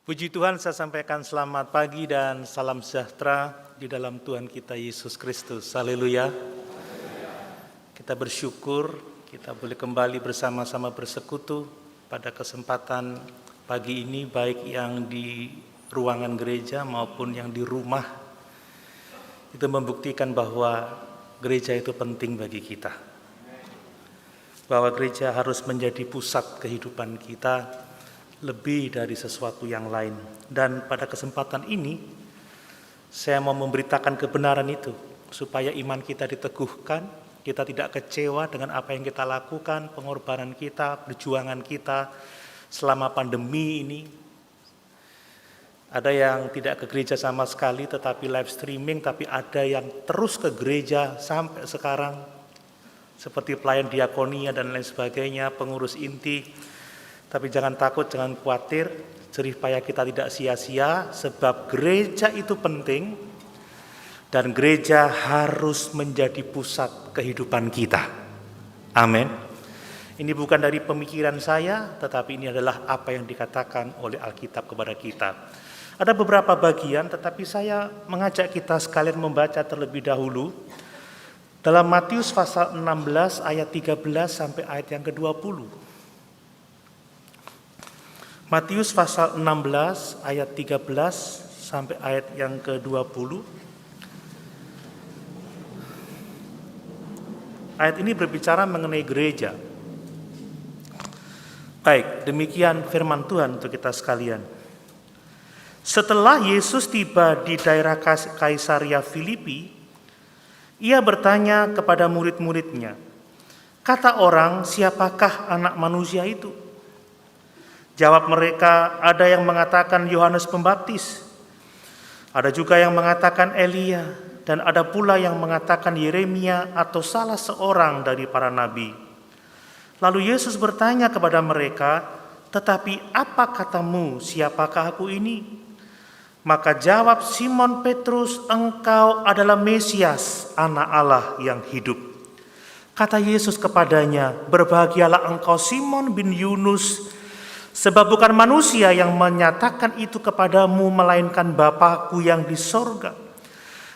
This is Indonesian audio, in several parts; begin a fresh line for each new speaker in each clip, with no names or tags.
Puji Tuhan, saya sampaikan selamat pagi dan salam sejahtera di dalam Tuhan kita Yesus Kristus. Haleluya. Kita bersyukur kita boleh kembali bersama-sama bersekutu pada kesempatan pagi ini, baik yang di ruangan gereja maupun yang di rumah. Itu membuktikan bahwa gereja itu penting bagi kita. Bahwa gereja harus menjadi pusat kehidupan kita, lebih dari sesuatu yang lain. Dan pada kesempatan ini saya mau memberitakan kebenaran itu supaya iman kita diteguhkan, kita tidak kecewa dengan apa yang kita lakukan, pengorbanan kita, perjuangan kita selama pandemi ini. Ada yang tidak ke gereja sama sekali tetapi live streaming, tapi ada yang terus ke gereja sampai sekarang seperti pelayan diakonia dan lain sebagainya, pengurus inti. Tapi jangan takut, jangan khawatir, jerih payah kita tidak sia-sia, sebab gereja itu penting dan gereja harus menjadi pusat kehidupan kita. Amin. Ini bukan dari pemikiran saya, tetapi ini adalah apa yang dikatakan oleh Alkitab kepada kita. Ada beberapa bagian, tetapi saya mengajak kita sekalian membaca terlebih dahulu dalam Matius pasal 16 ayat 13 sampai ayat yang ke-20. Matius pasal 16 ayat 13 sampai ayat yang ke-20. Ayat ini berbicara mengenai gereja. Baik, demikian firman Tuhan untuk kita sekalian. Setelah Yesus tiba di daerah Kaisaria Filipi, ia bertanya kepada murid-muridnya, "Kata orang, siapakah anak manusia itu?" Jawab mereka, ada yang mengatakan Yohanes Pembaptis, ada juga yang mengatakan Elia, dan ada pula yang mengatakan Yeremia atau salah seorang dari para nabi. Lalu Yesus bertanya kepada mereka, tetapi apa katamu, siapakah aku ini? Maka jawab Simon Petrus, engkau adalah Mesias, anak Allah yang hidup. Kata Yesus kepadanya, berbahagialah engkau Simon bin Yunus, sebab bukan manusia yang menyatakan itu kepadamu, melainkan Bapa-Ku yang di sorga.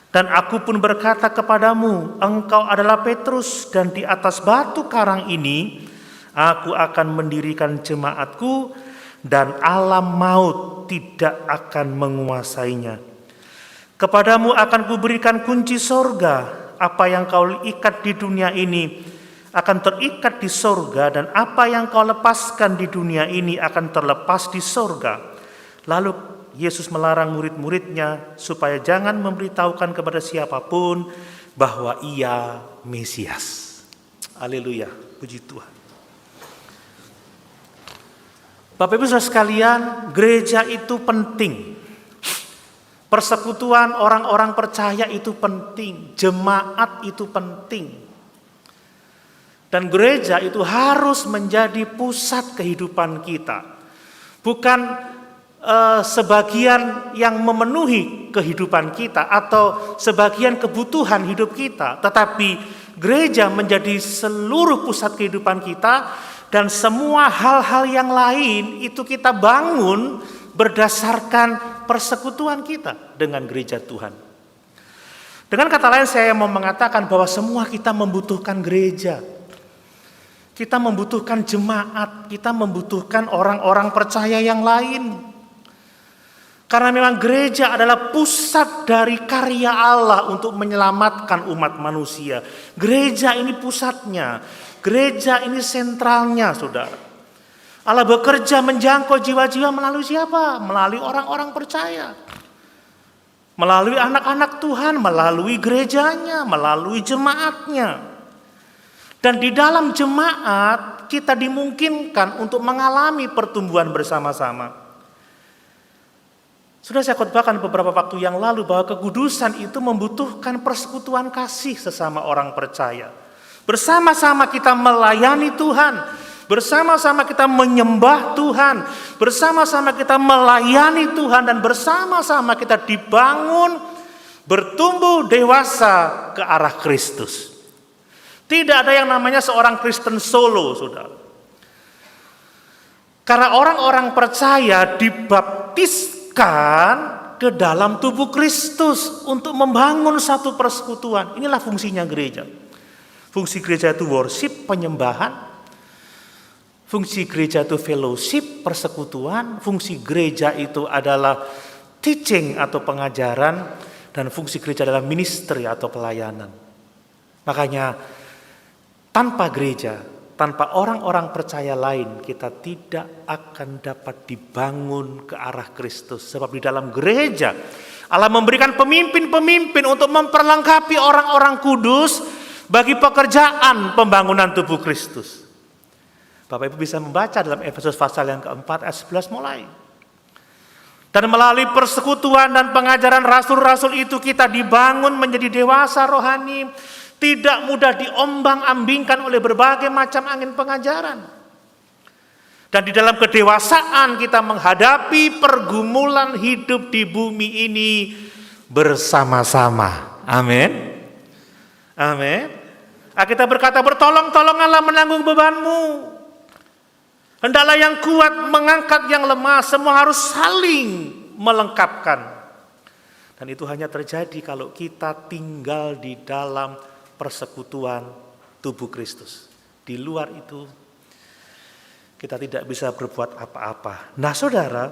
Dan aku pun berkata kepadamu, engkau adalah Petrus, dan di atas batu karang ini aku akan mendirikan jemaatku, dan alam maut tidak akan menguasainya. Kepadamu akan kuberikan kunci sorga, apa yang kau ikat di dunia ini akan terikat di sorga, dan apa yang kau lepaskan di dunia ini akan terlepas di sorga. Lalu Yesus melarang murid-muridnya supaya jangan memberitahukan kepada siapapun bahwa ia Mesias. Haleluya, puji Tuhan. Bapak Ibu Saudara sekalian, gereja itu penting. Persekutuan orang-orang percaya itu penting, jemaat itu penting. Dan gereja itu harus menjadi pusat kehidupan kita. Bukan sebagian yang memenuhi kehidupan kita atau sebagian kebutuhan hidup kita. Tetapi gereja menjadi seluruh pusat kehidupan kita, dan semua hal-hal yang lain itu kita bangun berdasarkan persekutuan kita dengan gereja Tuhan. Dengan kata lain, saya mau mengatakan bahwa semua kita membutuhkan gereja. Kita membutuhkan jemaat, kita membutuhkan orang-orang percaya yang lain. Karena memang gereja adalah pusat dari karya Allah untuk menyelamatkan umat manusia. Gereja ini pusatnya, gereja ini sentralnya, saudara. Allah bekerja menjangkau jiwa-jiwa melalui siapa? Melalui orang-orang percaya. Melalui anak-anak Tuhan, melalui gerejanya, melalui jemaatnya. Dan di dalam jemaat kita dimungkinkan untuk mengalami pertumbuhan bersama-sama. Sudah saya khotbahkan beberapa waktu yang lalu bahwa kekudusan itu membutuhkan persekutuan kasih sesama orang percaya. Bersama-sama kita melayani Tuhan, bersama-sama kita menyembah Tuhan, bersama-sama kita melayani Tuhan, dan bersama-sama kita dibangun, bertumbuh dewasa ke arah Kristus. Tidak ada yang namanya seorang Kristen solo, saudara. Karena orang-orang percaya dibaptis dibaptiskan ke dalam tubuh Kristus untuk membangun satu persekutuan. Inilah fungsinya gereja. Fungsi gereja itu worship, penyembahan. Fungsi gereja itu fellowship, persekutuan. Fungsi gereja itu adalah teaching atau pengajaran. Dan fungsi gereja adalah ministry atau pelayanan. Makanya tanpa gereja, tanpa orang-orang percaya lain, kita tidak akan dapat dibangun ke arah Kristus. Sebab di dalam gereja, Allah memberikan pemimpin-pemimpin untuk memperlengkapi orang-orang kudus bagi pekerjaan pembangunan tubuh Kristus. Bapak Ibu bisa membaca dalam Efesus pasal yang keempat ayat 11 mulai. Dan melalui persekutuan dan pengajaran rasul-rasul itu kita dibangun menjadi dewasa rohani, tidak mudah diombang-ambingkan oleh berbagai macam angin pengajaran. Dan di dalam kedewasaan kita menghadapi pergumulan hidup di bumi ini bersama-sama. Amin. Amin. Kita berkata, bertolong-tolonganlah menanggung bebanmu. Hendaklah yang kuat mengangkat yang lemah, semua harus saling melengkapkan. Dan itu hanya terjadi kalau kita tinggal di dalam persekutuan tubuh Kristus. Di luar itu kita tidak bisa berbuat apa-apa. Nah saudara,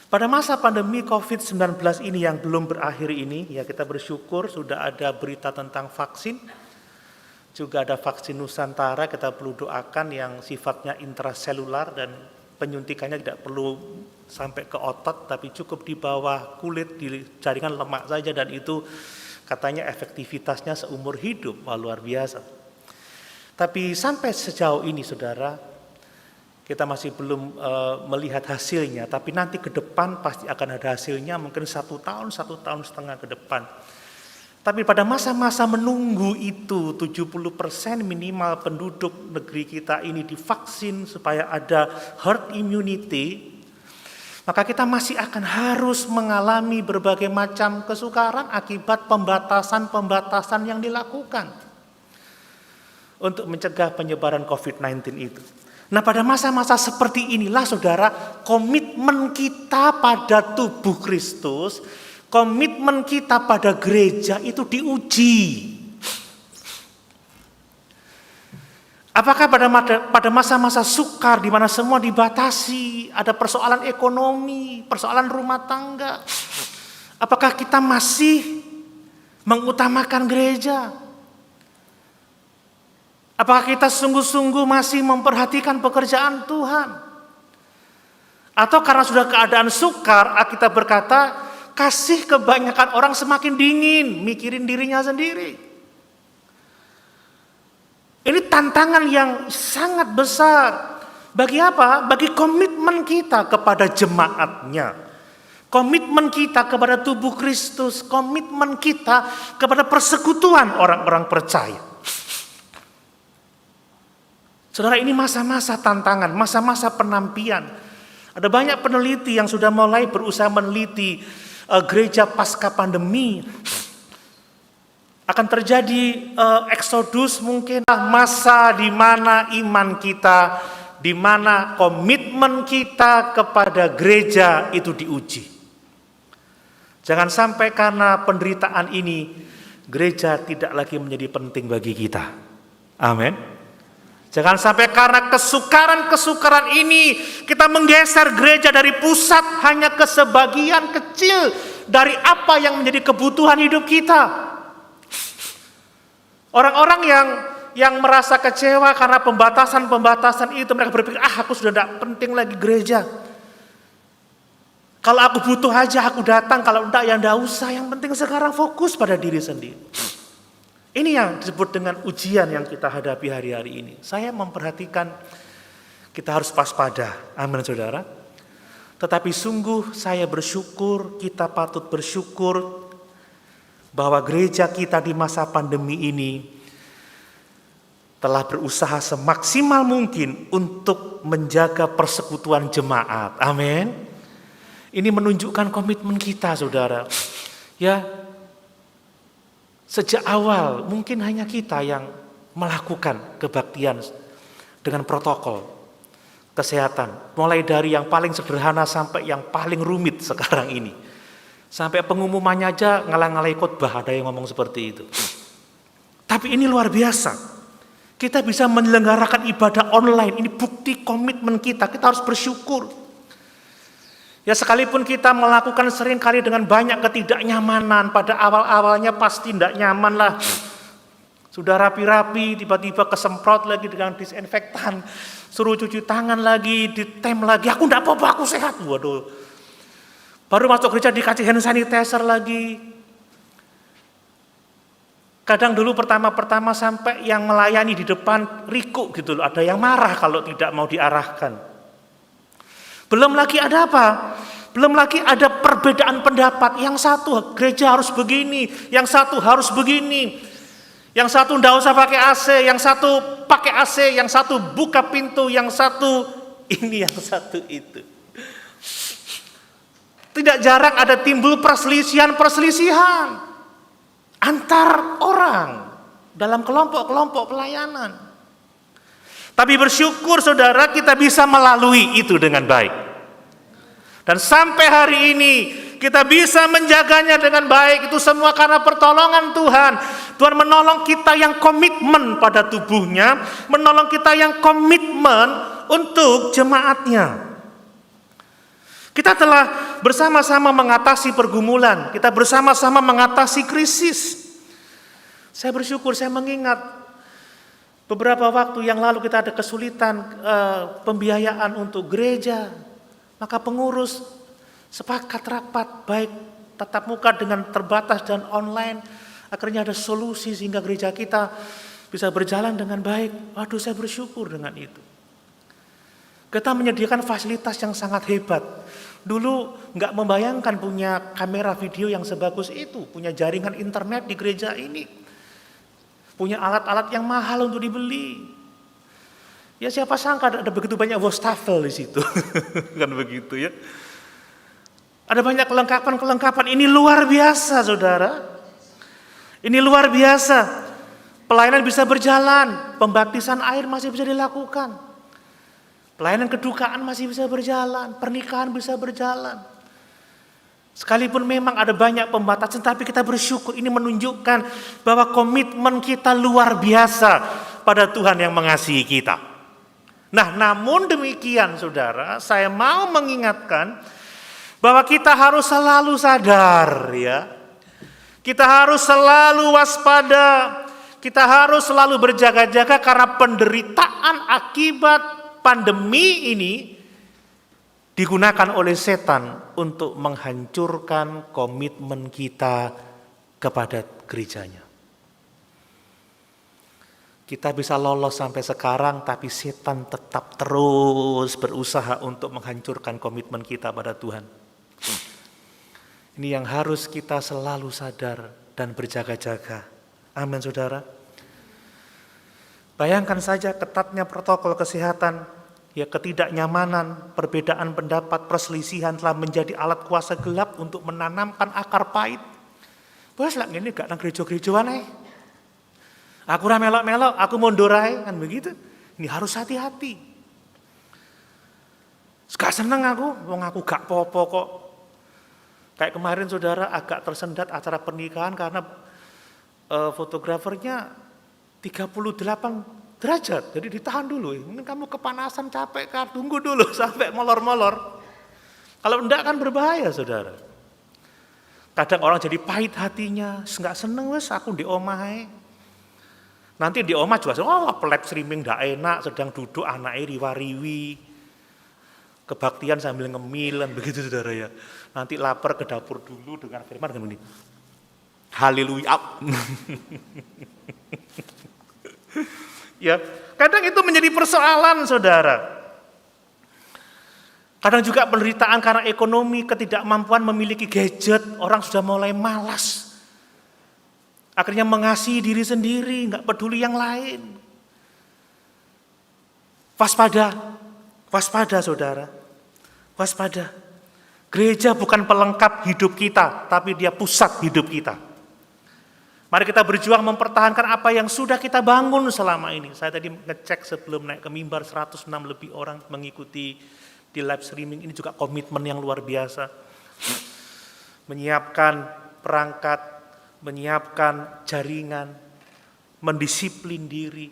pada masa pandemi COVID-19 ini yang belum berakhir ini, ya kita bersyukur sudah ada berita tentang vaksin. Juga ada vaksin Nusantara, kita perlu doakan yang sifatnya intraselular dan penyuntikannya tidak perlu sampai ke otot, tapi cukup di bawah kulit, di jaringan lemak saja, dan itu katanya efektivitasnya seumur hidup. Wah, luar biasa. Tapi sampai sejauh ini saudara, kita masih belum melihat hasilnya, tapi nanti ke depan pasti akan ada hasilnya, mungkin 1 tahun, 1,5 tahun ke depan. Tapi pada masa-masa menunggu itu 70% minimal penduduk negeri kita ini divaksin supaya ada herd immunity, maka kita masih akan harus mengalami berbagai macam kesukaran akibat pembatasan-pembatasan yang dilakukan untuk mencegah penyebaran COVID-19 itu. Nah pada masa-masa seperti inilah saudara, komitmen kita pada tubuh Kristus, komitmen kita pada gereja itu diuji. Apakah pada masa-masa sukar di mana semua dibatasi, ada persoalan ekonomi, persoalan rumah tangga, apakah kita masih mengutamakan gereja? Apakah kita sungguh-sungguh masih memperhatikan pekerjaan Tuhan? Atau karena sudah keadaan sukar, kita berkata, kasih kebanyakan orang semakin dingin, mikirin dirinya sendiri. Ini tantangan yang sangat besar. Bagi apa? Bagi komitmen kita kepada jemaatnya. Komitmen kita kepada tubuh Kristus. Komitmen kita kepada persekutuan orang-orang percaya. Saudara, ini masa-masa tantangan, masa-masa penampian. Ada banyak peneliti yang sudah mulai berusaha meneliti gereja pasca pandemi. Akan terjadi eksodus, mungkin masa di mana iman kita, di mana komitmen kita kepada gereja itu diuji. Jangan sampai karena penderitaan ini gereja tidak lagi menjadi penting bagi kita. Amin. Jangan sampai karena kesukaran-kesukaran ini kita menggeser gereja dari pusat hanya ke sebagian kecil dari apa yang menjadi kebutuhan hidup kita. Orang-orang yang merasa kecewa karena pembatasan-pembatasan itu, mereka berpikir, aku sudah tidak penting lagi gereja. Kalau aku butuh aja aku datang, kalau enggak ya enggak usah. Yang penting sekarang fokus pada diri sendiri. Ini yang disebut dengan ujian yang kita hadapi hari-hari ini. Saya memperhatikan kita harus waspada. Amin saudara. Tetapi sungguh saya bersyukur, kita patut bersyukur bahwa gereja kita di masa pandemi ini telah berusaha semaksimal mungkin untuk menjaga persekutuan jemaat. Amin. Ini menunjukkan komitmen kita saudara. Ya, sejak awal mungkin hanya kita yang melakukan kebaktian dengan protokol. kesehatan. Mulai dari yang paling sederhana sampai yang paling rumit sekarang ini. Sampai pengumumannya aja ngalang-ngalai khotbah, ada yang ngomong seperti itu. Tapi ini luar biasa. Kita bisa menyelenggarakan ibadah online, ini bukti komitmen kita harus bersyukur. Ya sekalipun kita melakukan seringkali dengan banyak ketidaknyamanan, pada awal-awalnya pasti tidak nyaman lah. Sudah rapi-rapi, tiba-tiba kesemprot lagi dengan disinfektan, suruh cuci tangan lagi, ditem lagi, aku tidak apa-apa, aku sehat. Waduh. Baru masuk gereja dikasih hand sanitizer lagi. Kadang dulu pertama-pertama sampai yang melayani di depan riku gitu loh, ada yang marah kalau tidak mau diarahkan. Belum lagi ada apa? Belum lagi ada perbedaan pendapat. Yang satu gereja harus begini, yang satu harus begini. Yang satu enggak usah pakai AC, yang satu pakai AC, yang satu buka pintu, yang satu ini, yang satu itu. Tidak jarang ada timbul perselisihan antar orang dalam kelompok-kelompok pelayanan. Tapi bersyukur saudara, kita bisa melalui itu dengan baik. Dan sampai hari ini kita bisa menjaganya dengan baik. Itu semua karena pertolongan Tuhan. Tuhan menolong kita yang komitmen pada tubuhnya, menolong kita yang komitmen untuk jemaatnya. Kita telah bersama-sama mengatasi pergumulan, kita bersama-sama mengatasi krisis. Saya bersyukur, saya mengingat beberapa waktu yang lalu kita ada kesulitan pembiayaan untuk gereja. Maka pengurus sepakat rapat, baik tatap muka dengan terbatas dan online. Akhirnya ada solusi sehingga gereja kita bisa berjalan dengan baik. Waduh, saya bersyukur dengan itu. Kita menyediakan fasilitas yang sangat hebat. Dulu nggak membayangkan punya kamera video yang sebagus itu, punya jaringan internet di gereja ini, punya alat-alat yang mahal untuk dibeli. Ya siapa sangka ada begitu banyak wastafel di situ, kan begitu ya. Ada banyak kelengkapan-kelengkapan, ini luar biasa saudara. Ini luar biasa. Pelayanan bisa berjalan, pembaptisan air masih bisa dilakukan. Pelayanan kedukaan masih bisa berjalan, pernikahan bisa berjalan. Sekalipun memang ada banyak pembatasan, tapi kita bersyukur, ini menunjukkan bahwa komitmen kita luar biasa pada Tuhan yang mengasihi kita. Nah, namun demikian saudara, saya mau mengingatkan bahwa kita harus selalu sadar ya. Kita harus selalu waspada, kita harus selalu berjaga-jaga karena penderitaan akibat pandemi ini digunakan oleh setan untuk menghancurkan komitmen kita kepada gerejanya. Kita bisa lolos sampai sekarang, tapi setan tetap terus berusaha untuk menghancurkan komitmen kita pada Tuhan. Ini yang harus kita selalu sadar dan berjaga-jaga. Amin saudara. Bayangkan saja ketatnya protokol kesehatan, ya ketidaknyamanan, perbedaan pendapat, perselisihan telah menjadi alat kuasa gelap untuk menanamkan akar pahit. Bos lah ini gak nang gereja-gerejaan aku ora melok-melok, aku mundur ae, kan begitu. Ini harus hati-hati. Gak seneng aku, wong aku gak popo kok. Kayak kemarin saudara agak tersendat acara pernikahan karena fotografernya 38 derajat, jadi ditahan dulu. Mungkin kamu kepanasan, capek, tunggu dulu sampai molor-molor. Kalau enggak kan berbahaya saudara. Kadang orang jadi pahit hatinya, nggak seneng wes aku di omah ae. Nanti di omah juga, pelep streaming ndak enak, sedang duduk anaknya riwa-riwi, kebaktian sambil ngemil, begitu saudara ya. Nanti lapar ke dapur dulu dengan firman kan ini. Haleluya. Ya, kadang itu menjadi persoalan saudara. Kadang juga penderitaan karena ekonomi, ketidakmampuan memiliki gadget, orang sudah mulai malas. Akhirnya mengasihi diri sendiri, nggak peduli yang lain. Waspada, waspada saudara, waspada. Gereja bukan pelengkap hidup kita, tapi dia pusat hidup kita. Mari kita berjuang mempertahankan apa yang sudah kita bangun selama ini. Saya tadi ngecek sebelum naik ke mimbar 106 lebih orang mengikuti di live streaming. Ini juga komitmen yang luar biasa. Menyiapkan perangkat, menyiapkan jaringan, mendisiplin diri.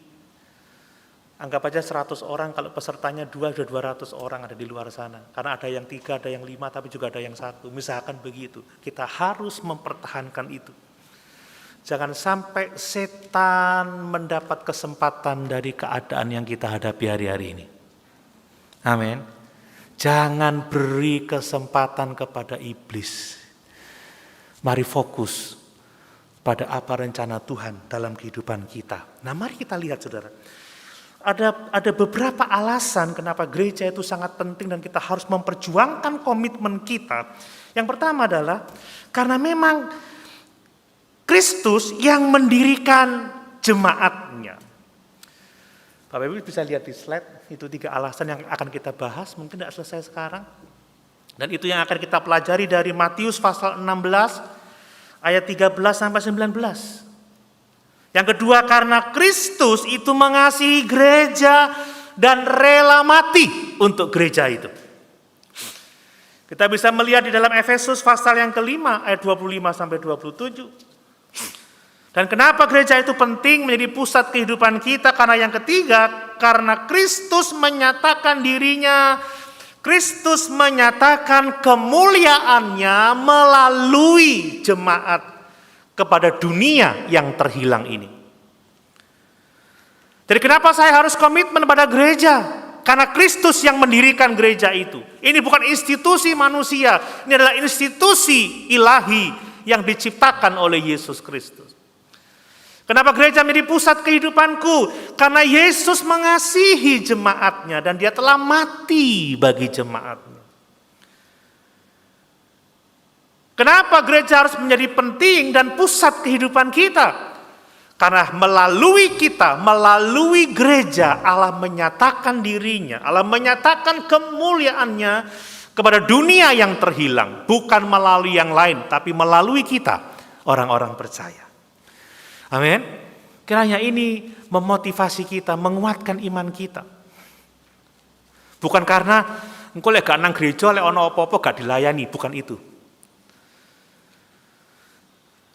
Anggap aja 100 orang, kalau pesertanya 2, sudah 200 orang ada di luar sana. Karena ada yang 3, ada yang 5, tapi juga ada yang 1. Misalkan begitu. Kita harus mempertahankan itu. Jangan sampai setan mendapat kesempatan dari keadaan yang kita hadapi hari-hari ini. Amin. Jangan beri kesempatan kepada iblis. Mari fokus pada apa rencana Tuhan dalam kehidupan kita. Nah, mari kita lihat saudara. Ada beberapa alasan kenapa gereja itu sangat penting dan kita harus memperjuangkan komitmen kita. Yang pertama adalah karena memang Kristus yang mendirikan jemaatnya. Bapak Ibu bisa lihat di slide, itu 3 alasan yang akan kita bahas, mungkin tidak selesai sekarang. Dan itu yang akan kita pelajari dari Matius pasal 16, ayat 13 sampai 19. Yang kedua, karena Kristus itu mengasihi gereja dan rela mati untuk gereja itu. Kita bisa melihat di dalam Efesus pasal yang kelima, ayat 25 sampai 27. Dan kenapa gereja itu penting menjadi pusat kehidupan kita? Karena yang ketiga, karena Kristus menyatakan dirinya, Kristus menyatakan kemuliaannya melalui jemaat kepada dunia yang terhilang ini. Jadi kenapa saya harus komitmen pada gereja? Karena Kristus yang mendirikan gereja itu. Ini bukan institusi manusia, ini adalah institusi ilahi yang diciptakan oleh Yesus Kristus. Kenapa gereja menjadi pusat kehidupanku? Karena Yesus mengasihi jemaatnya dan dia telah mati bagi jemaatnya. Kenapa gereja harus menjadi penting dan pusat kehidupan kita? Karena melalui kita, melalui gereja, Allah menyatakan dirinya, Allah menyatakan kemuliaannya kepada dunia yang terhilang. Bukan melalui yang lain, tapi melalui kita, orang-orang percaya. Amin. Kiranya ini memotivasi kita, menguatkan iman kita. Bukan karena engkau lek gak nang gereja lek ono apa-apa gak dilayani, bukan itu.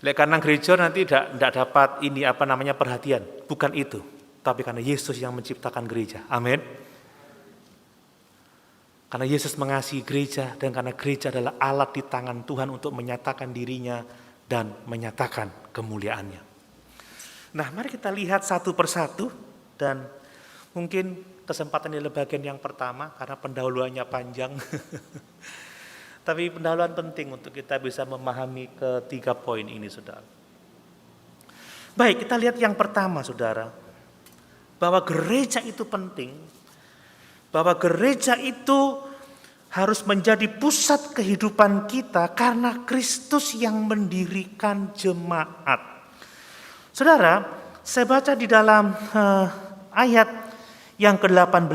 Lek nang gereja nanti tidak dapat perhatian, bukan itu. Tapi karena Yesus yang menciptakan gereja. Amin. Karena Yesus mengasihi gereja dan karena gereja adalah alat di tangan Tuhan untuk menyatakan dirinya dan menyatakan kemuliaannya. Nah, mari kita lihat satu persatu dan mungkin kesempatan ini bagian yang pertama karena pendahuluannya panjang. Tapi pendahuluan penting untuk kita bisa memahami ketiga poin ini, saudara. Baik, kita lihat yang pertama, saudara. Bahwa gereja itu penting. Bahwa gereja itu harus menjadi pusat kehidupan kita karena Kristus yang mendirikan jemaat. Saudara, saya baca di dalam ayat yang ke-18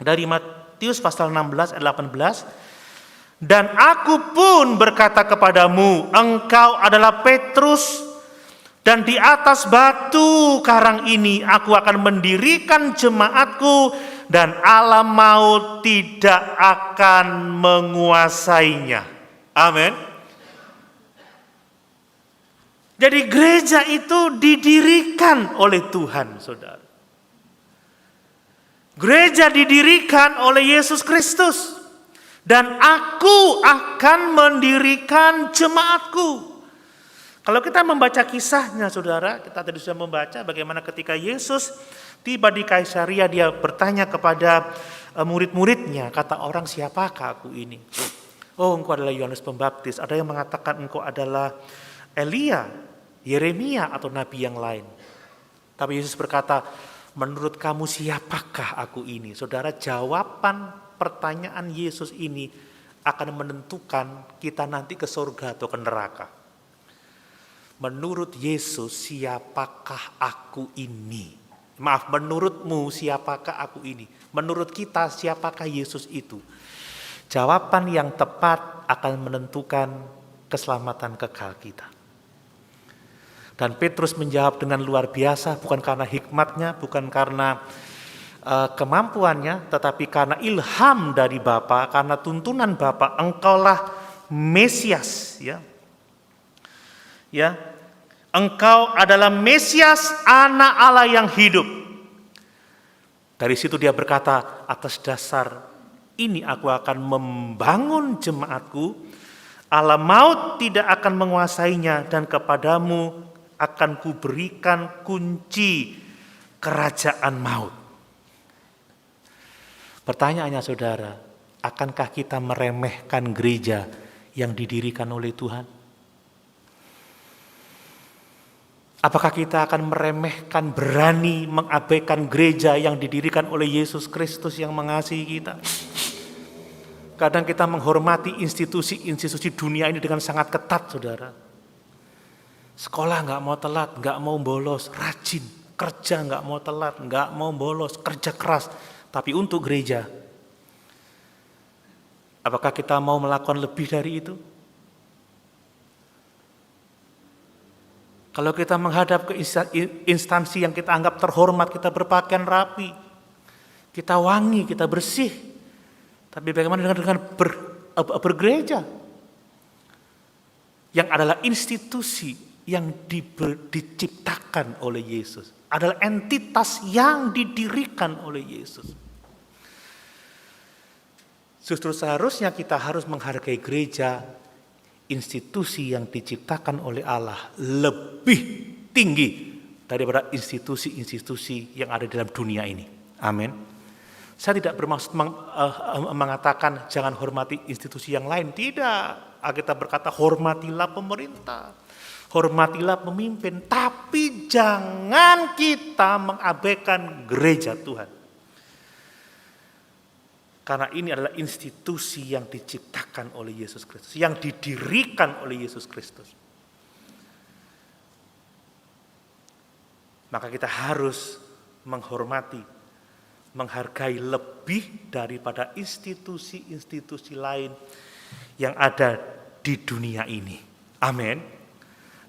dari Matius pasal 16 ayat 18. Dan aku pun berkata kepadamu, engkau adalah Petrus, dan di atas batu karang ini aku akan mendirikan jemaatku, dan alam maut tidak akan menguasainya. Amin. Jadi gereja itu didirikan oleh Tuhan, saudara. Gereja didirikan oleh Yesus Kristus. Dan aku akan mendirikan jemaatku. Kalau kita membaca kisahnya, saudara, kita tadi sudah membaca bagaimana ketika Yesus tiba di Kaisaria, dia bertanya kepada murid-muridnya, kata orang, siapakah aku ini? Oh, engkau adalah Yohanes Pembaptis. Ada yang mengatakan engkau adalah Elia, Yeremia atau nabi yang lain. Tapi Yesus berkata, menurut kamu siapakah aku ini? Saudara, jawaban pertanyaan Yesus ini akan menentukan kita nanti ke surga atau ke neraka. Menurut Yesus, siapakah aku ini? Maaf, menurutmu siapakah aku ini? Menurut kita, siapakah Yesus itu? Jawaban yang tepat akan menentukan keselamatan kekal kita. Dan Petrus menjawab dengan luar biasa, bukan karena hikmatnya, bukan karena kemampuannya, tetapi karena ilham dari Bapa, karena tuntunan Bapa, engkaulah Mesias, ya. Ya. Engkau adalah Mesias, anak Allah yang hidup. Dari situ dia berkata, atas dasar ini aku akan membangun jemaatku, alam maut tidak akan menguasainya, dan kepadamu akan kuberikan kunci kerajaan maut. Pertanyaannya saudara, akankah kita meremehkan gereja yang didirikan oleh Tuhan? Apakah kita akan meremehkan, berani mengabaikan gereja yang didirikan oleh Yesus Kristus yang mengasihi kita? Kadang kita menghormati institusi-institusi dunia ini dengan sangat ketat, saudara. Sekolah nggak mau telat, nggak mau bolos, rajin. Kerja nggak mau telat, nggak mau bolos, kerja keras. Tapi untuk gereja, apakah kita mau melakukan lebih dari itu? Kalau kita menghadap ke instansi yang kita anggap terhormat, kita berpakaian rapi, kita wangi, kita bersih. Tapi bagaimana dengan bergereja? Yang adalah institusi yang diciptakan oleh Yesus. Adalah entitas yang didirikan oleh Yesus. Justru seharusnya kita harus menghargai gereja, institusi yang diciptakan oleh Allah, lebih tinggi daripada institusi-institusi yang ada dalam dunia ini. Amin. Saya tidak bermaksud mengatakan jangan hormati institusi yang lain. Tidak. Alkitab berkata hormatilah pemerintah, hormatilah pemimpin, tapi jangan kita mengabaikan gereja Tuhan. Karena ini adalah institusi yang diciptakan oleh Yesus Kristus, yang didirikan oleh Yesus Kristus. Maka kita harus menghormati, menghargai lebih daripada institusi-institusi lain yang ada di dunia ini. Amin.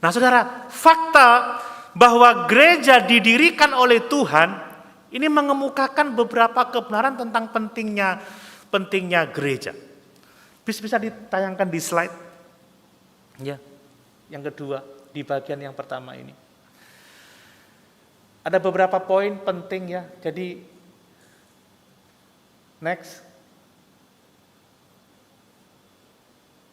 Nah saudara, fakta bahwa gereja didirikan oleh Tuhan ini mengemukakan beberapa kebenaran tentang pentingnya gereja. Bisa ditayangkan di slide. Ya. Yang kedua, di bagian yang pertama ini. Ada beberapa poin penting ya. Jadi next.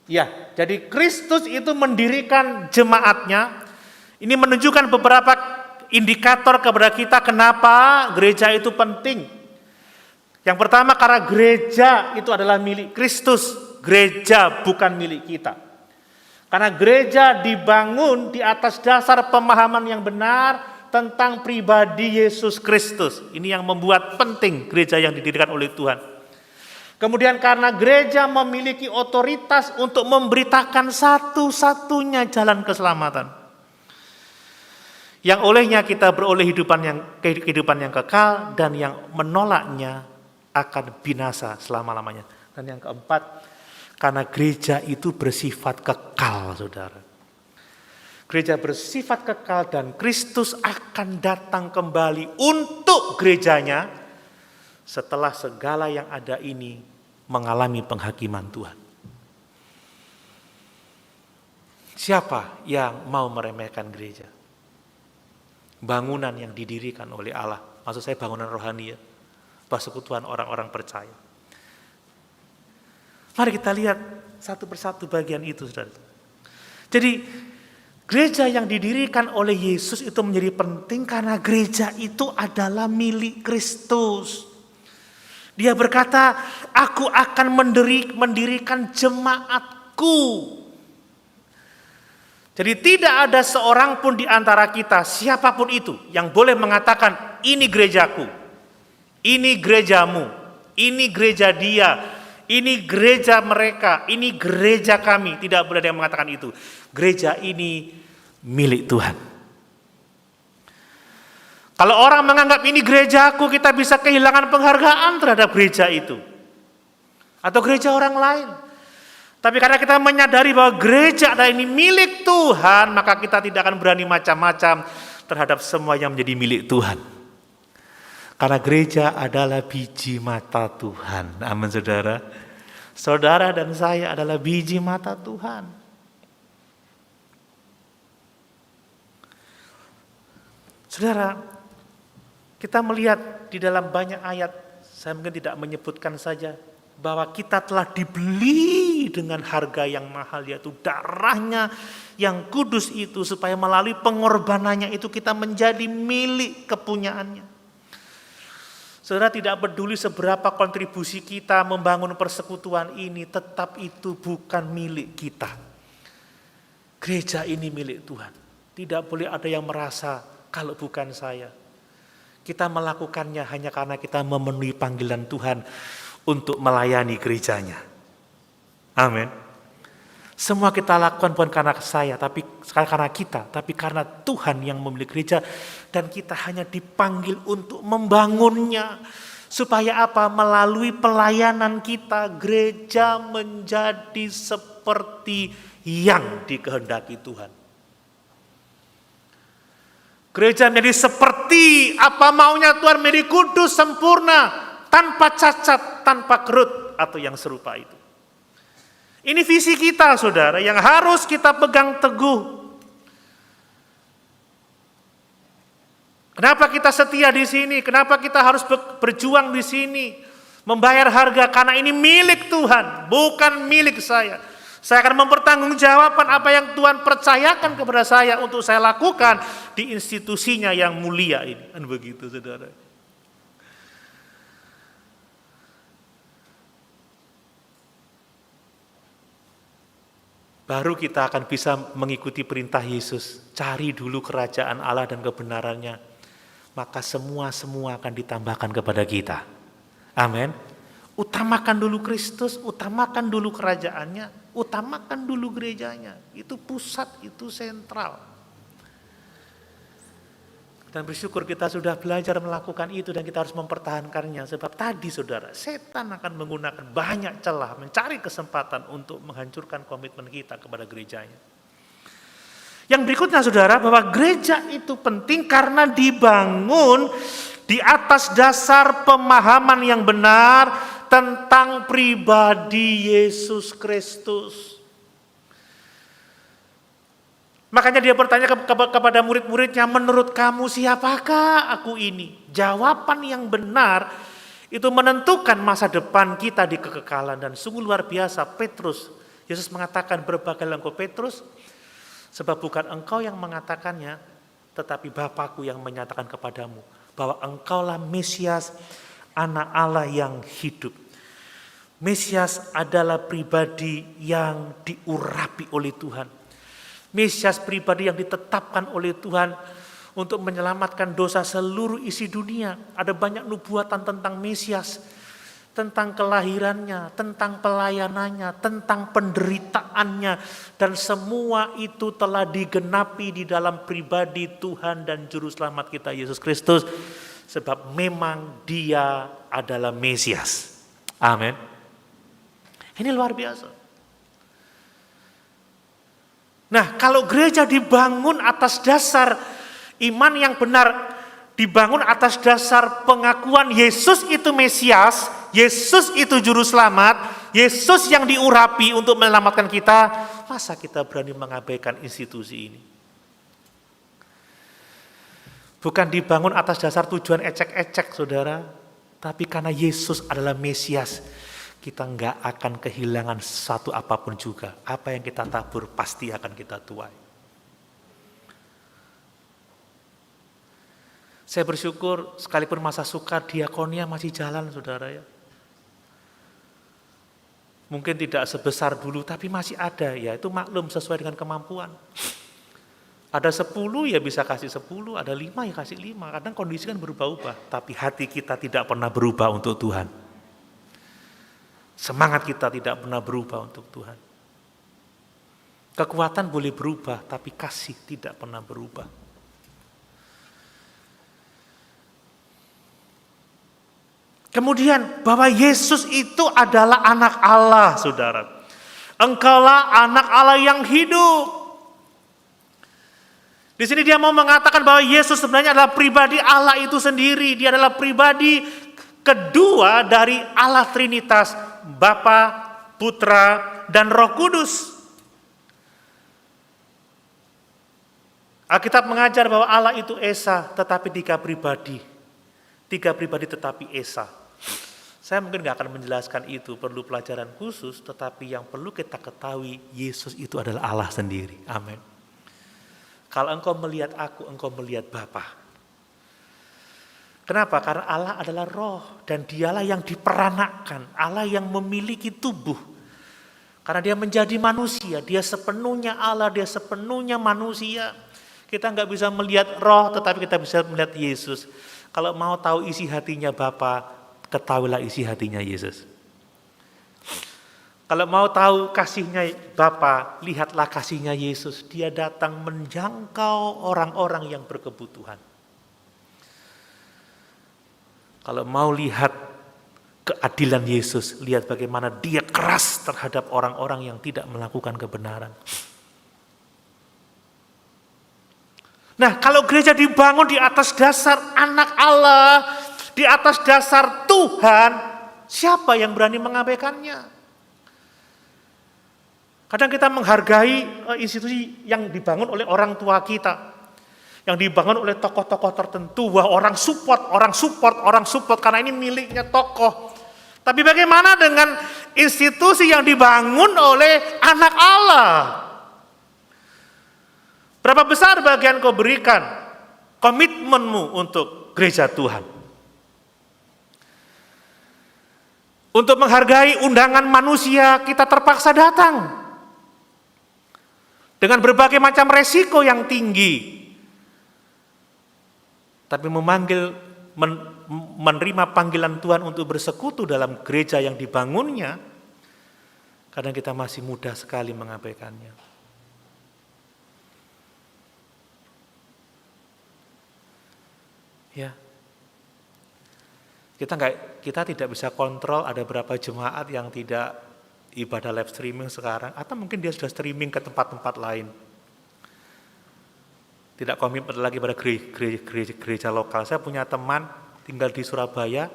Ya, jadi Kristus itu mendirikan jemaatnya. Ini menunjukkan beberapa indikator kepada kita kenapa gereja itu penting. Yang pertama, karena gereja itu adalah milik Kristus. Gereja bukan milik kita. Karena gereja dibangun di atas dasar pemahaman yang benar tentang pribadi Yesus Kristus. Ini yang membuat penting gereja yang didirikan oleh Tuhan. Kemudian karena gereja memiliki otoritas untuk memberitakan satu-satunya jalan keselamatan. Yang olehnya kita beroleh kehidupan yang kekal, dan yang menolaknya akan binasa selama-lamanya. Dan yang keempat, karena gereja itu bersifat kekal, saudara. Gereja bersifat kekal dan Kristus akan datang kembali untuk gerejanya setelah segala yang ada ini mengalami penghakiman Tuhan. Siapa yang mau meremehkan gereja? Bangunan yang didirikan oleh Allah. Maksud saya bangunan rohani ya. Persekutuan orang-orang percaya. Mari kita lihat satu persatu bagian itu, saudara. Jadi gereja yang didirikan oleh Yesus itu menjadi penting karena gereja itu adalah milik Kristus. Dia berkata, aku akan mendirikan jemaatku. Jadi tidak ada seorang pun di antara kita, siapapun itu, yang boleh mengatakan, ini gerejaku, ini gerejamu, ini gereja dia, ini gereja mereka, ini gereja kami. Tidak boleh ada yang mengatakan itu. Gereja ini milik Tuhan. Kalau orang menganggap ini gerejaku, kita bisa kehilangan penghargaan terhadap gereja itu. Atau gereja orang lain. Tapi karena kita menyadari bahwa gereja adalah ini milik Tuhan, maka kita tidak akan berani macam-macam terhadap semua yang menjadi milik Tuhan. Karena gereja adalah biji mata Tuhan. Amin, saudara. Saudara dan saya adalah biji mata Tuhan. Saudara, kita melihat di dalam banyak ayat, saya mungkin tidak menyebutkan saja, bahwa kita telah dibeli dengan harga yang mahal, yaitu darahnya yang kudus itu, supaya melalui pengorbanannya itu kita menjadi milik kepunyaannya. Saudara, tidak peduli seberapa kontribusi kita membangun persekutuan ini, tetap itu bukan milik kita. Gereja ini milik Tuhan. Tidak boleh ada yang merasa kalau bukan saya. Kita melakukannya hanya karena kita memenuhi panggilan Tuhan untuk melayani gerejanya. Amin. Semua kita lakukan bukan karena saya, tapi karena kita, tapi karena Tuhan yang memiliki gereja, dan kita hanya dipanggil untuk membangunnya. Supaya apa? Melalui pelayanan kita, gereja menjadi seperti yang dikehendaki Tuhan. Gereja menjadi seperti apa maunya Tuhan, menjadi kudus, sempurna, tanpa cacat, tanpa kerut, atau yang serupa itu. Ini visi kita, saudara, yang harus kita pegang teguh. Kenapa kita setia di sini? Kenapa kita harus berjuang di sini? Membayar harga, karena ini milik Tuhan, bukan milik saya. Saya akan mempertanggungjawabkan apa yang Tuhan percayakan kepada saya untuk saya lakukan di institusinya yang mulia ini. Kan begitu, saudara. Baru kita akan bisa mengikuti perintah Yesus. Cari dulu kerajaan Allah dan kebenarannya. Maka semua akan ditambahkan kepada kita. Amin. Utamakan dulu Kristus, utamakan dulu kerajaannya, utamakan dulu gerejanya. Itu pusat, itu sentral. Dan bersyukur kita sudah belajar melakukan itu dan kita harus mempertahankannya. Sebab tadi, saudara, setan akan menggunakan banyak celah, mencari kesempatan untuk menghancurkan komitmen kita kepada gerejanya. Yang berikutnya, saudara, bahwa gereja itu penting karena dibangun di atas dasar pemahaman yang benar tentang pribadi Yesus Kristus. Makanya dia bertanya kepada murid-muridnya, menurut kamu siapakah aku ini? Jawaban yang benar itu menentukan masa depan kita di kekekalan. Dan sungguh luar biasa Petrus. Yesus mengatakan, berbagailah engkau Petrus, sebab bukan engkau yang mengatakannya, tetapi Bapakku yang menyatakan kepadamu, bahwa engkaulah Mesias, anak Allah yang hidup. Mesias adalah pribadi yang diurapi oleh Tuhan. Mesias pribadi yang ditetapkan oleh Tuhan untuk menyelamatkan dosa seluruh isi dunia. Ada banyak nubuatan tentang Mesias, tentang kelahirannya, tentang pelayanannya, tentang penderitaannya, dan semua itu telah digenapi di dalam pribadi Tuhan dan Juru Selamat kita Yesus Kristus, sebab memang Dia adalah Mesias. Amin. Ini luar biasa. Nah, kalau gereja dibangun atas dasar iman yang benar, dibangun atas dasar pengakuan Yesus itu Mesias, Yesus itu Juru Selamat, Yesus yang diurapi untuk menyelamatkan kita, masa kita berani mengabaikan institusi ini? Bukan dibangun atas dasar tujuan ecek-ecek, saudara, tapi karena Yesus adalah Mesias, kita nggak akan kehilangan satu apapun juga. Apa yang kita tabur pasti akan kita tuai. Saya bersyukur sekalipun masa sukar diakonia masih jalan, saudara ya. Mungkin tidak sebesar dulu, tapi masih ada ya. Itu maklum sesuai dengan kemampuan. Ada 10 ya bisa kasih 10, ada 5 ya kasih 5. Kadang kondisi kan berubah-ubah, tapi hati kita tidak pernah berubah untuk Tuhan. Semangat kita tidak pernah berubah untuk Tuhan. Kekuatan boleh berubah, tapi kasih tidak pernah berubah. Kemudian bahwa Yesus itu adalah anak Allah, saudara. Engkaulah anak Allah yang hidup. Di sini dia mau mengatakan bahwa Yesus sebenarnya adalah pribadi Allah itu sendiri. Dia adalah pribadi kedua dari Allah Trinitas, Bapa, Putra, dan Roh Kudus. Alkitab mengajar bahwa Allah itu Esa, tetapi tiga pribadi. Tiga pribadi tetapi Esa. Saya mungkin gak akan menjelaskan itu, perlu pelajaran khusus, tetapi yang perlu kita ketahui, Yesus itu adalah Allah sendiri. Amin. Kalau engkau melihat aku, engkau melihat Bapa. Kenapa? Karena Allah adalah roh, dan dialah yang diperanakkan, Allah yang memiliki tubuh. Karena dia menjadi manusia, dia sepenuhnya Allah, dia sepenuhnya manusia. Kita nggak bisa melihat roh, tetapi kita bisa melihat Yesus. Kalau mau tahu isi hatinya Bapa, ketahuilah isi hatinya Yesus. Kalau mau tahu kasihnya Bapa, lihatlah kasihnya Yesus. Dia datang menjangkau orang-orang yang berkebutuhan. Kalau mau lihat keadilan Yesus, lihat bagaimana dia keras terhadap orang-orang yang tidak melakukan kebenaran. Nah, kalau gereja dibangun di atas dasar anak Allah, di atas dasar Tuhan, siapa yang berani mengabaikannya? Kadang kita menghargai institusi yang dibangun oleh orang tua kita, yang dibangun oleh tokoh-tokoh tertentu, bahwa orang support, karena ini miliknya tokoh. Tapi bagaimana dengan institusi yang dibangun oleh anak Allah? Berapa besar bagian kau berikan komitmenmu untuk gereja Tuhan? Untuk menghargai undangan manusia, kita terpaksa datang. Dengan berbagai macam resiko yang tinggi. Tapi menerima panggilan Tuhan untuk bersekutu dalam gereja yang dibangunnya, kadang kita masih mudah sekali mengabaikannya. Ya. Kita tidak bisa kontrol ada berapa jemaat yang tidak ibadah live streaming sekarang, atau mungkin dia sudah streaming ke tempat-tempat lain. Tidak komitmen lagi pada gereja lokal. Saya punya teman tinggal di Surabaya,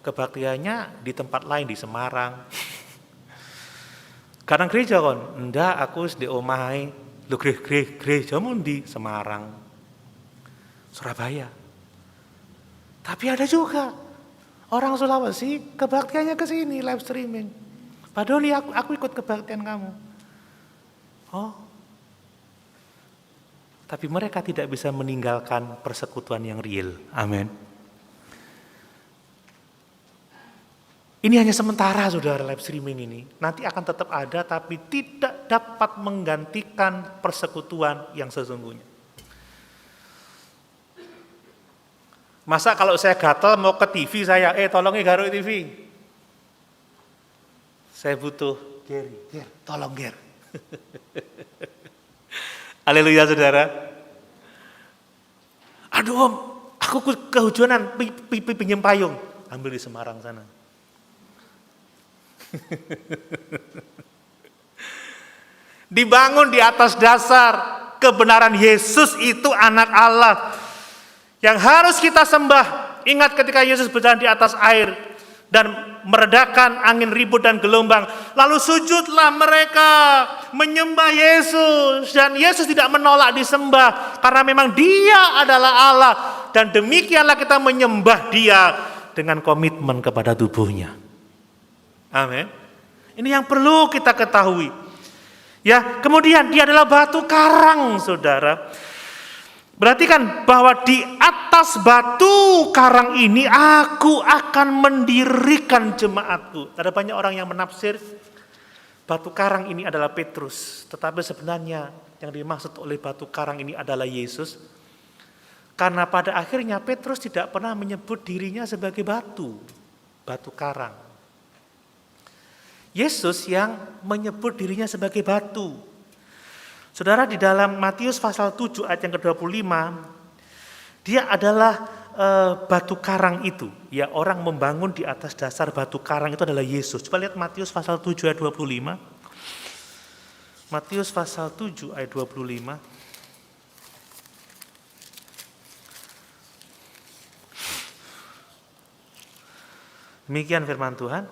kebaktiannya di tempat lain, di Semarang. Kadang gereja kon, enggak aku di omahai, lu gerejamu di Semarang, Surabaya. Tapi ada juga orang Sulawesi kebaktiannya ke sini live streaming. Padahal aku ikut kebaktian kamu. Oh. Tapi mereka tidak bisa meninggalkan persekutuan yang real. Amin. Ini hanya sementara, saudara, live streaming ini. Nanti akan tetap ada, tapi tidak dapat menggantikan persekutuan yang sesungguhnya. Masa kalau saya gatel mau ke TV saya, tolongin garuk TV. Saya butuh Ger, tolong Ger. Haleluya, saudara. Aduh om, aku kehujanan, pinjam payung. Ambil di Semarang sana. Dibangun di atas dasar kebenaran Yesus itu anak Allah. Yang harus kita sembah. Ingat ketika Yesus berjalan di atas air dan meredakan angin ribut dan gelombang. Lalu sujudlah mereka menyembah Yesus. Dan Yesus tidak menolak disembah. Karena memang dia adalah Allah. Dan demikianlah kita menyembah dia dengan komitmen kepada tubuhnya. Amin. Ini yang perlu kita ketahui. Ya, kemudian dia adalah batu karang, saudara. Berarti kan bahwa di atas batu karang ini aku akan mendirikan jemaatku. Ada banyak orang yang menafsir batu karang ini adalah Petrus. Tetapi sebenarnya yang dimaksud oleh batu karang ini adalah Yesus. Karena pada akhirnya Petrus tidak pernah menyebut dirinya sebagai batu karang. Yesus yang menyebut dirinya sebagai batu. Saudara, di dalam Matius pasal 7 ayat yang ke-25, dia adalah batu karang itu. Ya, orang membangun di atas dasar batu karang itu adalah Yesus. Coba lihat Matius pasal 7 ayat 25. Matius pasal 7 ayat 25. Demikian firman Tuhan.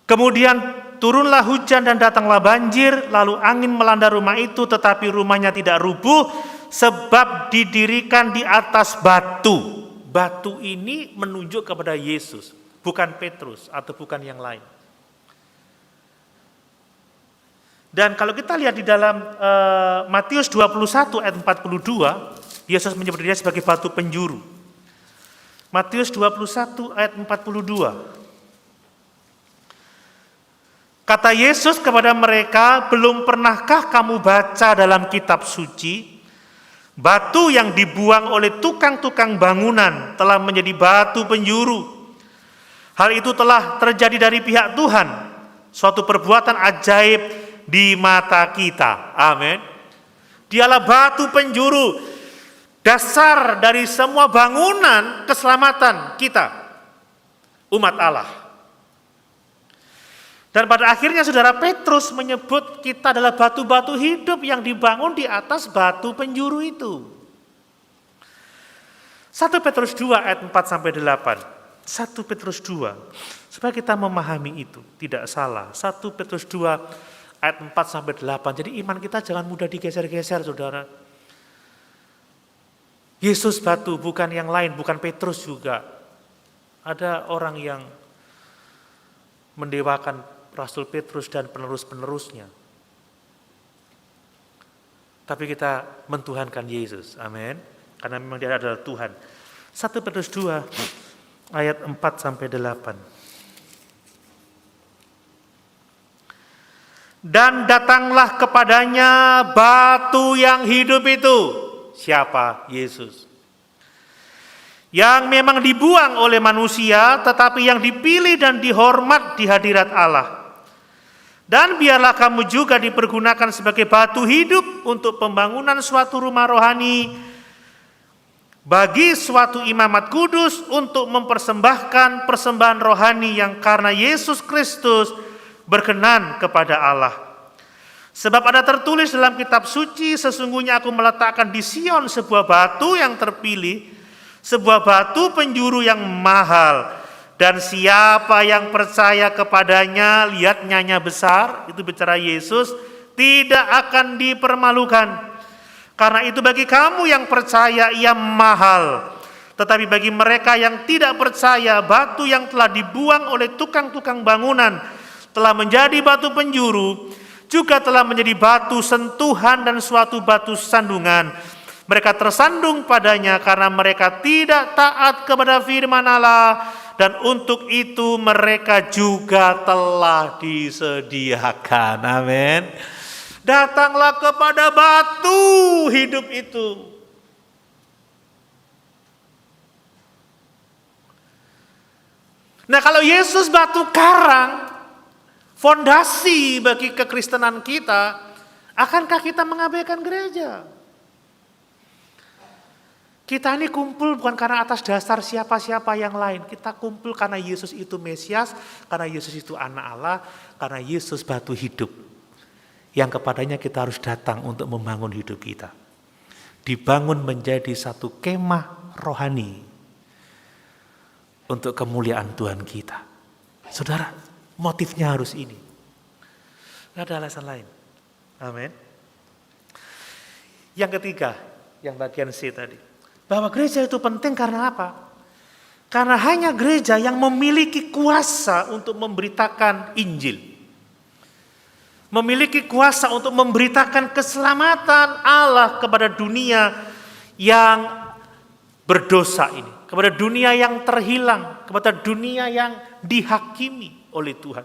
Kemudian turunlah hujan dan datanglah banjir, lalu angin melanda rumah itu, tetapi rumahnya tidak rubuh, sebab didirikan di atas batu. Batu ini menunjuk kepada Yesus, bukan Petrus atau bukan yang lain. Dan kalau kita lihat di dalam Matius 21 ayat 42, Yesus menyebut dirinya sebagai batu penjuru. Matius 21 ayat 42. Kata Yesus kepada mereka, belum pernahkah kamu baca dalam kitab suci, batu yang dibuang oleh tukang-tukang bangunan telah menjadi batu penjuru. Hal itu telah terjadi dari pihak Tuhan, suatu perbuatan ajaib di mata kita. Amin. Dialah batu penjuru, dasar dari semua bangunan keselamatan kita, umat Allah. Dan pada akhirnya saudara Petrus menyebut kita adalah batu-batu hidup yang dibangun di atas batu penjuru itu. 1 Petrus 2 ayat 4 sampai 8. 1 Petrus 2. Supaya kita memahami itu, tidak salah. 1 Petrus 2 ayat 4 sampai 8. Jadi iman kita jangan mudah digeser-geser, saudara. Yesus batu, bukan yang lain, bukan Petrus juga. Ada orang yang mendewakan Rasul Petrus dan penerus-penerusnya. Tapi kita mentuhankan Yesus, amin. Karena memang dia adalah Tuhan. 1 Petrus 2 ayat 4 sampai 8. Dan datanglah kepadanya batu yang hidup itu. Siapa? Yesus. Yang memang dibuang oleh manusia, tetapi yang dipilih dan dihormat di hadirat Allah. Dan biarlah kamu juga dipergunakan sebagai batu hidup untuk pembangunan suatu rumah rohani, bagi suatu imamat kudus untuk mempersembahkan persembahan rohani yang karena Yesus Kristus berkenan kepada Allah. Sebab ada tertulis dalam kitab suci, sesungguhnya aku meletakkan di Sion sebuah batu yang terpilih, sebuah batu penjuru yang mahal, dan siapa yang percaya kepadanya, lihat nyanya besar, itu bicara Yesus, tidak akan dipermalukan. Karena itu bagi kamu yang percaya ia mahal, tetapi bagi mereka yang tidak percaya, batu yang telah dibuang oleh tukang-tukang bangunan telah menjadi batu penjuru, juga telah menjadi batu sentuhan dan suatu batu sandungan. Mereka tersandung padanya karena mereka tidak taat kepada firman Allah, dan untuk itu mereka juga telah disediakan. Amin. Datanglah kepada batu hidup itu. Nah, kalau Yesus batu karang, fondasi bagi kekristenan kita, akankah kita mengabaikan gereja? Kita ini kumpul bukan karena atas dasar siapa-siapa yang lain. Kita kumpul karena Yesus itu Mesias, karena Yesus itu anak Allah, karena Yesus batu hidup. Yang kepadanya kita harus datang untuk membangun hidup kita. Dibangun menjadi satu kemah rohani untuk kemuliaan Tuhan kita. Saudara, motifnya harus ini. Tidak ada alasan lain. Amin. Yang ketiga, yang bagian C tadi. Bahwa gereja itu penting karena apa? Karena hanya gereja yang memiliki kuasa untuk memberitakan Injil. Memiliki kuasa untuk memberitakan keselamatan Allah kepada dunia yang berdosa ini. Kepada dunia yang terhilang. Kepada dunia yang dihakimi oleh Tuhan.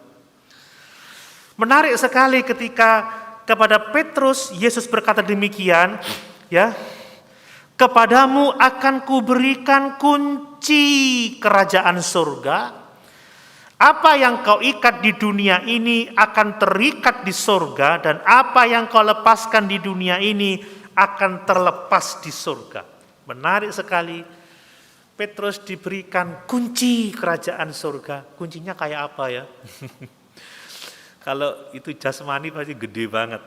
Menarik sekali ketika kepada Petrus Yesus berkata demikian, ya. Kepadamu akan kuberikan kunci kerajaan surga. Apa yang kau ikat di dunia ini akan terikat di surga, dan apa yang kau lepaskan di dunia ini akan terlepas di surga. Menarik sekali, Petrus diberikan kunci kerajaan surga. Kuncinya kayak apa ya? Kalau itu jasmani pasti gede banget.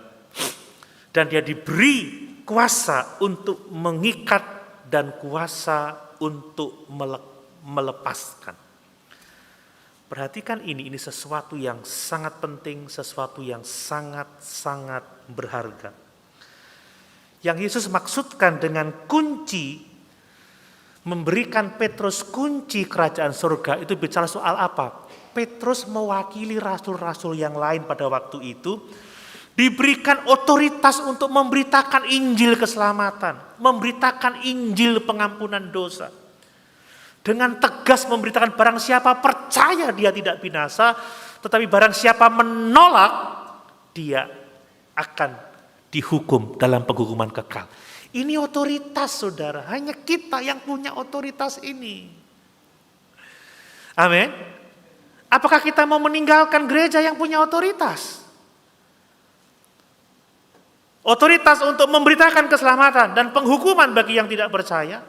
Dan dia diberi kuasa untuk mengikat dan kuasa untuk melepaskan. Perhatikan ini sesuatu yang sangat penting, sesuatu yang sangat-sangat berharga. Yang Yesus maksudkan dengan kunci, memberikan Petrus kunci kerajaan surga, itu bicara soal apa? Petrus mewakili rasul-rasul yang lain pada waktu itu, diberikan otoritas untuk memberitakan Injil keselamatan, memberitakan Injil pengampunan dosa. Dengan tegas memberitakan barang siapa percaya dia tidak binasa, tetapi barang siapa menolak, dia akan dihukum dalam penghukuman kekal. Ini otoritas, saudara. Hanya kita yang punya otoritas ini. Amin. Apakah kita mau meninggalkan gereja yang punya otoritas? Otoritas untuk memberitakan keselamatan dan penghukuman bagi yang tidak percaya.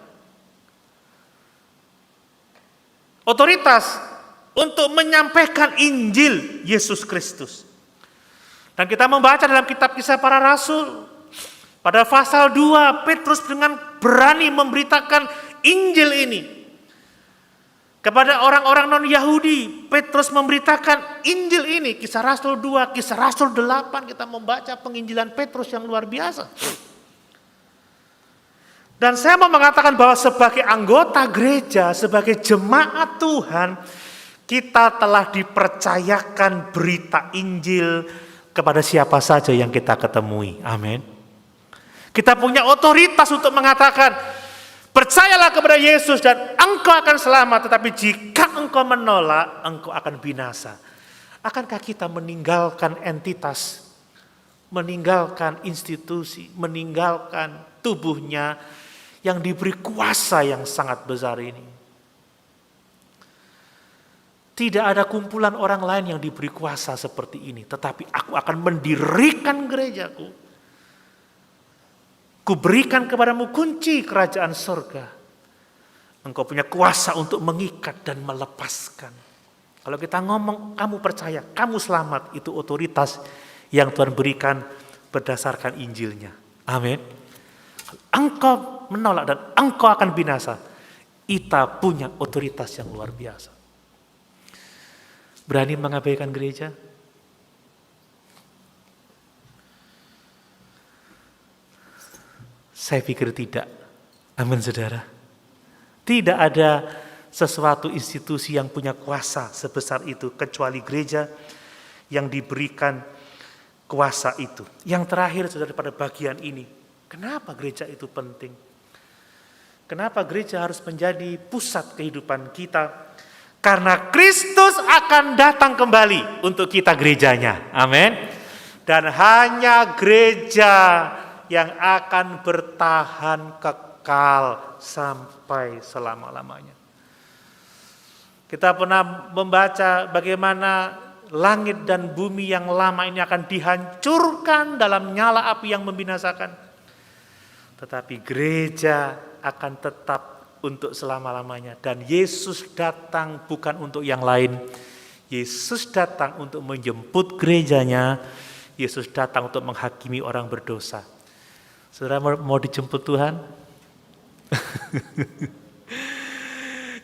Otoritas untuk menyampaikan Injil Yesus Kristus. Dan kita membaca dalam kitab Kisah Para Rasul, pada pasal 2, Petrus dengan berani memberitakan Injil ini. Kepada orang-orang non-Yahudi, Petrus memberitakan Injil ini. Kisah Rasul 2, Kisah Rasul 8, kita membaca penginjilan Petrus yang luar biasa. Dan saya mau mengatakan bahwa sebagai anggota gereja, sebagai jemaat Tuhan, kita telah dipercayakan berita Injil kepada siapa saja yang kita ketemui. Amin. Kita punya otoritas untuk mengatakan, percayalah kepada Yesus dan engkau akan selamat, tetapi jika engkau menolak, engkau akan binasa. Akankah kita meninggalkan entitas, meninggalkan institusi, meninggalkan tubuhnya yang diberi kuasa yang sangat besar ini? Tidak ada kumpulan orang lain yang diberi kuasa seperti ini, tetapi aku akan mendirikan gerejaku. Kuberikan kepadamu kunci kerajaan surga. Engkau punya kuasa untuk mengikat dan melepaskan. Kalau kita ngomong, kamu percaya, kamu selamat, itu otoritas yang Tuhan berikan berdasarkan Injilnya. Amin. Engkau menolak dan engkau akan binasa. Kita punya otoritas yang luar biasa. Berani mengabaikan gereja? Saya pikir tidak. Amin, saudara. Tidak ada sesuatu institusi yang punya kuasa sebesar itu kecuali gereja yang diberikan kuasa itu. Yang terakhir, saudara, pada bagian ini, kenapa gereja itu penting? Kenapa gereja harus menjadi pusat kehidupan kita? Karena Kristus akan datang kembali untuk kita gerejanya. Amin. Dan hanya gereja yang akan bertahan kekal sampai selama-lamanya. Kita pernah membaca bagaimana langit dan bumi yang lama ini akan dihancurkan dalam nyala api yang membinasakan. Tetapi gereja akan tetap untuk selama-lamanya. Dan Yesus datang bukan untuk yang lain. Yesus datang untuk menjemput gerejanya. Yesus datang untuk menghakimi orang berdosa. Saudara mau dijemput Tuhan?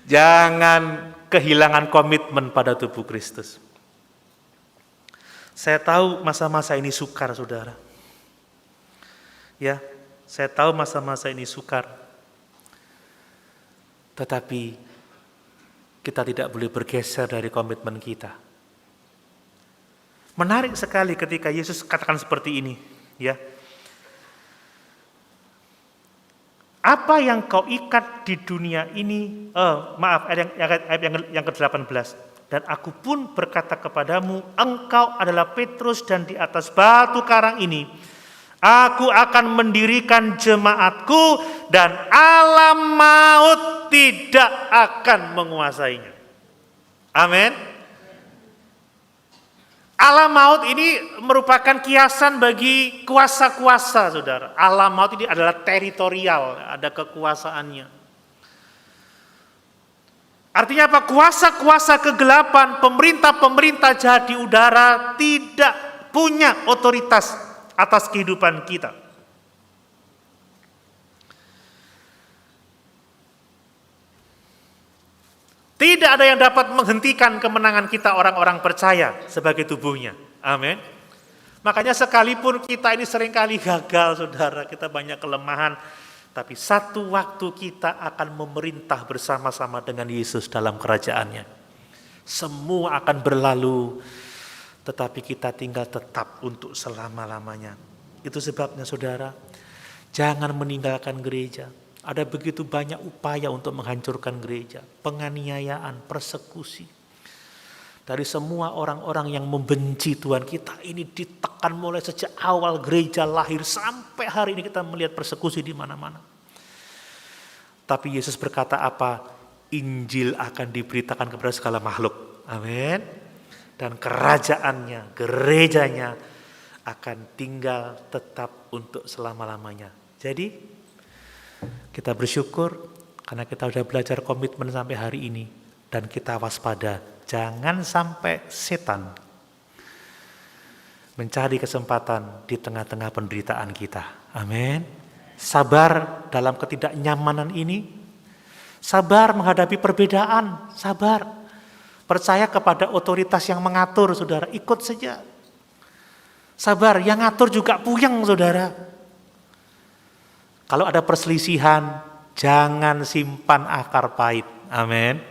Jangan kehilangan komitmen pada tubuh Kristus. Saya tahu masa-masa ini sukar, saudara. Ya, saya tahu masa-masa ini sukar. Tetapi kita tidak boleh bergeser dari komitmen kita. Menarik sekali ketika Yesus katakan seperti ini, ya. Apa yang kau ikat di dunia ini, ayat yang ke-18. Dan aku pun berkata kepadamu, engkau adalah Petrus dan di atas batu karang ini aku akan mendirikan jemaatku dan alam maut tidak akan menguasainya. Amin. Alam maut ini merupakan kiasan bagi kuasa-kuasa, saudara. Alam maut ini adalah teritorial, ada kekuasaannya. Artinya apa? Kuasa-kuasa kegelapan, pemerintah-pemerintah jahat di udara tidak punya otoritas atas kehidupan kita. Tidak ada yang dapat menghentikan kemenangan kita orang-orang percaya sebagai tubuhnya. Amin. Makanya sekalipun kita ini seringkali gagal, saudara, kita banyak kelemahan, tapi satu waktu kita akan memerintah bersama-sama dengan Yesus dalam kerajaannya. Semua akan berlalu, tetapi kita tinggal tetap untuk selama-lamanya. Itu sebabnya, saudara, jangan meninggalkan gereja. Ada begitu banyak upaya untuk menghancurkan gereja, penganiayaan, persekusi. Dari semua orang-orang yang membenci Tuhan, kita ini ditekan mulai sejak awal gereja lahir sampai hari ini kita melihat persekusi di mana-mana. Tapi Yesus berkata apa? Injil akan diberitakan kepada segala makhluk. Amin. Dan kerajaannya, gerejanya akan tinggal tetap untuk selama-lamanya. Jadi kita bersyukur karena kita sudah belajar komitmen sampai hari ini. Dan kita waspada, jangan sampai setan mencari kesempatan di tengah-tengah penderitaan kita. Amin. Sabar dalam ketidaknyamanan ini. Sabar menghadapi perbedaan. Sabar. Percaya kepada otoritas yang mengatur, saudara. Ikut saja. Sabar, yang ngatur juga puyeng, saudara. Kalau ada perselisihan, jangan simpan akar pahit. Amin.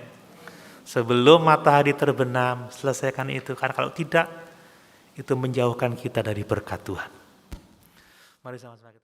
Sebelum matahari terbenam, selesaikan itu. Karena kalau tidak, itu menjauhkan kita dari berkat Tuhan. Mari sama-sama kita